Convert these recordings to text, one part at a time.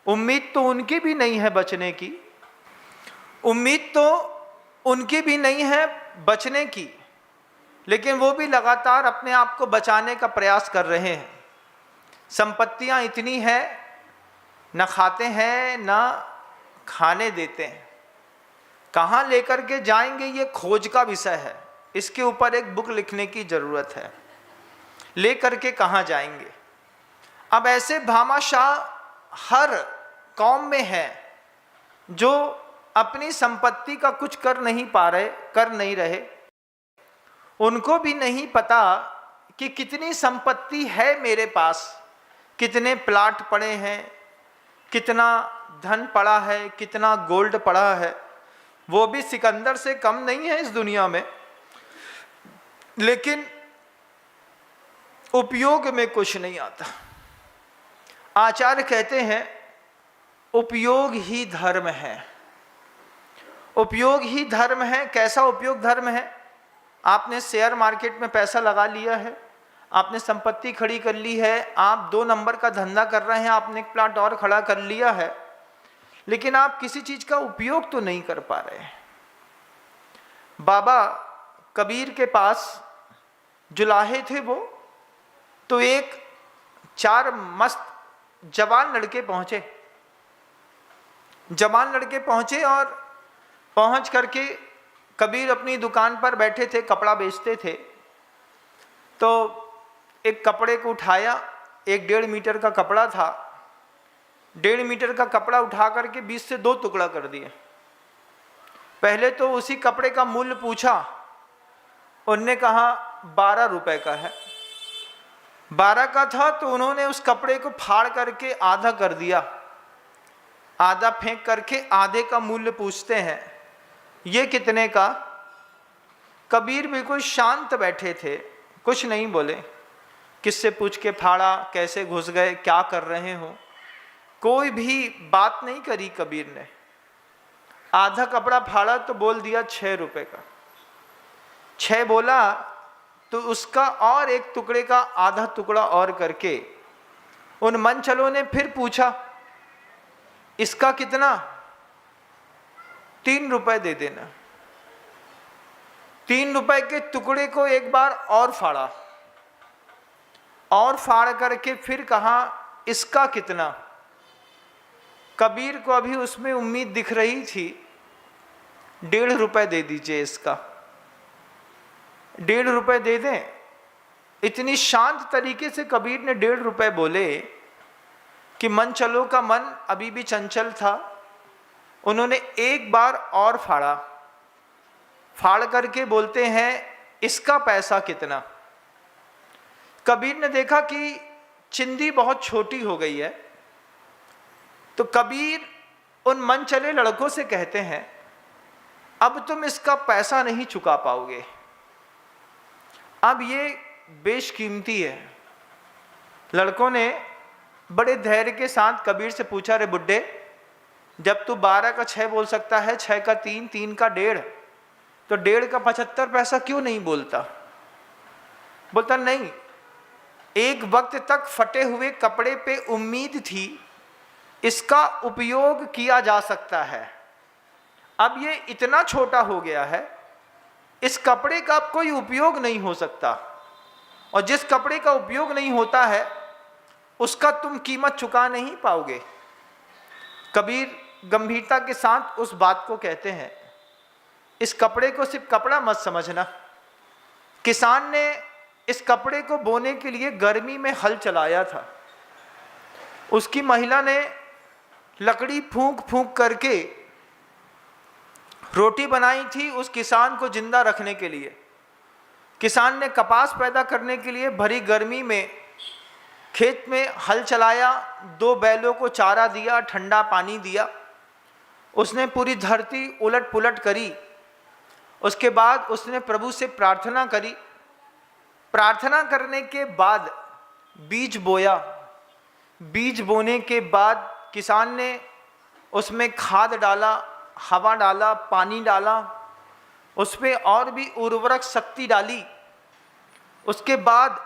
उम्मीद तो उनकी भी नहीं है बचने की, उम्मीद तो उनकी भी नहीं है बचने की, लेकिन वो भी लगातार अपने आप को बचाने का प्रयास कर रहे हैं। संपत्तियां इतनी हैं, न खाते हैं न खाने देते हैं, कहाँ लेकर के जाएंगे ये खोज का विषय है। इसके ऊपर एक बुक लिखने की जरूरत है, लेकर के कहाँ जाएंगे। अब ऐसे भामाशाह हर कौम में है जो अपनी संपत्ति का कुछ कर नहीं रहे। उनको भी नहीं पता कि कितनी संपत्ति है मेरे पास, कितने प्लाट पड़े हैं, कितना धन पड़ा है, कितना गोल्ड पड़ा है। वो भी सिकंदर से कम नहीं है इस दुनिया में, लेकिन उपयोग में कुछ नहीं आता। आचार्य कहते हैं उपयोग ही धर्म है, उपयोग ही धर्म है। कैसा उपयोग धर्म है? आपने शेयर मार्केट में पैसा लगा लिया है, आपने संपत्ति खड़ी कर ली है, आप 2 नंबर का धंधा कर रहे हैं, आपने एक प्लाट और खड़ा कर लिया है, लेकिन आप किसी चीज का उपयोग तो नहीं कर पा रहे। बाबा कबीर के पास जुलाहे थे वो, तो एक 4 मस्त जवान लड़के पहुंचे। जवान लड़के पहुंचे और पहुंच करके कबीर अपनी दुकान पर बैठे थे, कपड़ा बेचते थे। तो एक कपड़े को उठाया, 1.5 मीटर का कपड़ा था, 1.5 मीटर का कपड़ा उठा करके 20 से 2 टुकड़ा कर दिए। पहले तो उसी कपड़े का मूल्य पूछा, उनने कहा 12 रुपए का है। 12 का था तो उन्होंने उस कपड़े को फाड़ करके आधा कर दिया। आधा फेंक करके आधे का मूल्य पूछते हैं, ये कितने का? कबीर बिल्कुल शांत बैठे थे, कुछ नहीं बोले। किससे पूछ के फाड़ा, कैसे घुस गए, क्या कर रहे हो, कोई भी बात नहीं करी कबीर ने। आधा कपड़ा फाड़ा तो बोल दिया 6 रुपए का। 6 बोला तो उसका और एक टुकड़े का आधा टुकड़ा और करके उन मनचलों ने फिर पूछा, इसका कितना? 3 रुपए दे देना। 3 रुपए के टुकड़े को एक बार और फाड़ा, और फाड़ करके फिर कहा, इसका कितना? कबीर को अभी उसमें उम्मीद दिख रही थी, 1.5 रुपए दे दीजिए इसका, 1.5 रुपए दे दें। इतनी शांत तरीके से कबीर ने 1.5 रुपए बोले कि मनचलों का मन अभी भी चंचल था। उन्होंने एक बार और फाड़ा, फाड़ करके बोलते हैं, इसका पैसा कितना? कबीर ने देखा कि चिंदी बहुत छोटी हो गई है, तो कबीर उन मनचले लड़कों से कहते हैं, अब तुम इसका पैसा नहीं चुका पाओगे, अब ये बेशकीमती है। लड़कों ने बड़े धैर्य के साथ कबीर से पूछा, रे बुड्ढे, जब तू 12 का 6 बोल सकता है, 6 का 3, 3 का 1.5, तो 1.5 का 75 पैसा क्यों नहीं बोलता? बोलता नहीं, एक वक्त तक फटे हुए कपड़े पे उम्मीद थी, इसका उपयोग किया जा सकता है। अब ये इतना छोटा हो गया है, इस कपड़े का अब कोई उपयोग नहीं हो सकता, और जिस कपड़े का उपयोग नहीं होता है उसका तुम कीमत चुका नहीं पाओगे। कबीर गंभीरता के साथ उस बात को कहते हैं, इस कपड़े को सिर्फ कपड़ा मत समझना। किसान ने इस कपड़े को बोने के लिए गर्मी में हल चलाया था। उसकी महिला ने लकड़ी फूंक फूंक करके रोटी बनाई थी उस किसान को जिंदा रखने के लिए। किसान ने कपास पैदा करने के लिए भरी गर्मी में खेत में हल चलाया, 2 बैलों को चारा दिया, ठंडा पानी दिया, उसने पूरी धरती उलट पुलट करी। उसके बाद उसने प्रभु से प्रार्थना करी। प्रार्थना करने के बाद बीज बोया। बीज बोने के बाद किसान ने उसमें खाद डाला, हवा डाला, पानी डाला, उस पर और भी उर्वरक शक्ति डाली। उसके बाद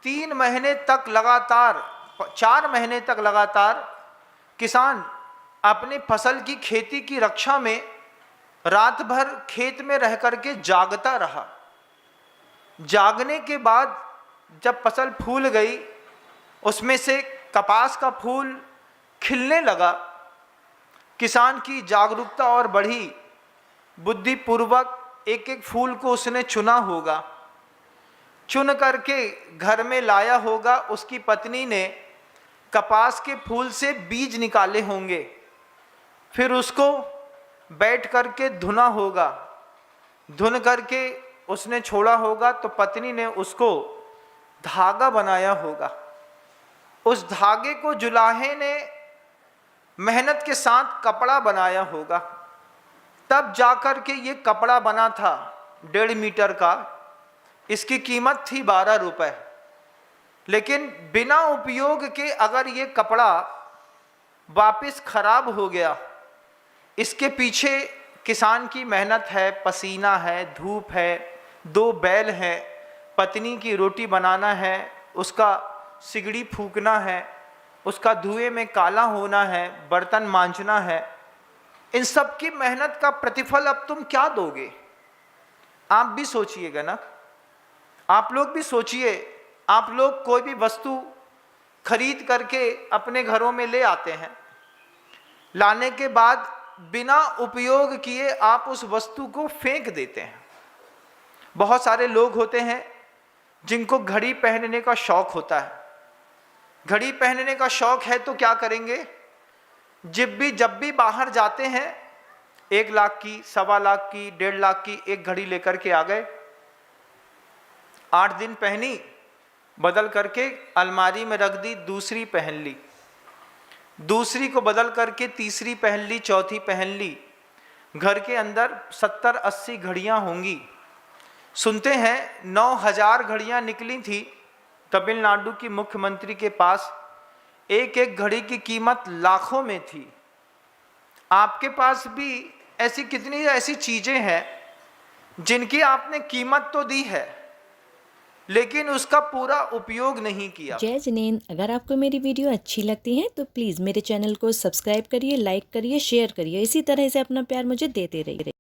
3 महीने तक लगातार, 4 महीने तक लगातार किसान अपने फसल की खेती की रक्षा में रात भर खेत में रह करके जागता रहा। जागने के बाद जब फसल फूल गई, उसमें से कपास का फूल खिलने लगा, किसान की जागरूकता और बढ़ी। बुद्धिपूर्वक एक एक फूल को उसने चुना होगा, चुन करके घर में लाया होगा। उसकी पत्नी ने कपास के फूल से बीज निकाले होंगे, फिर उसको बैठ करके धुना होगा। धुन करके उसने छोड़ा होगा तो पत्नी ने उसको धागा बनाया होगा। उस धागे को जुलाहे ने मेहनत के साथ कपड़ा बनाया होगा, तब जाकर के ये कपड़ा बना था 1.5 मीटर का। इसकी कीमत थी 12 रुपए। लेकिन बिना उपयोग के अगर ये कपड़ा वापस खराब हो गया, इसके पीछे किसान की मेहनत है, पसीना है, धूप है, 2 बैल हैं, पत्नी की रोटी बनाना है, उसका सिगड़ी फूकना है, उसका धुएं में काला होना है, बर्तन मांजना है। इन सब की मेहनत का प्रतिफल अब तुम क्या दोगे? आप भी सोचिएगा ना, आप लोग भी सोचिए। आप लोग कोई भी वस्तु खरीद करके अपने घरों में ले आते हैं, लाने के बाद बिना उपयोग किए आप उस वस्तु को फेंक देते हैं। बहुत सारे लोग होते हैं जिनको घड़ी पहनने का शौक होता है। घड़ी पहनने का शौक है तो क्या करेंगे, जब भी बाहर जाते हैं 1 लाख की, 1.25 लाख की, 1.5 लाख की एक घड़ी लेकर के आ गए। 8 दिन पहनी, बदल करके अलमारी में रख दी, दूसरी पहन ली, दूसरी को बदल करके तीसरी पहन ली, चौथी पहन ली। घर के अंदर 70-80 घड़ियां होंगी। सुनते हैं 9,000 घड़ियां निकली थी तमिलनाडु की मुख्यमंत्री के पास। एक एक घड़ी की कीमत लाखों में थी। आपके पास भी ऐसी कितनी ऐसी चीजें हैं जिनकी आपने कीमत तो दी है, लेकिन उसका पूरा उपयोग नहीं किया। जय जिनेंद्र, अगर आपको मेरी वीडियो अच्छी लगती है तो प्लीज़ मेरे चैनल को सब्सक्राइब करिए, लाइक करिए, शेयर करिए। इसी तरह से अपना प्यार मुझे देते रहिए।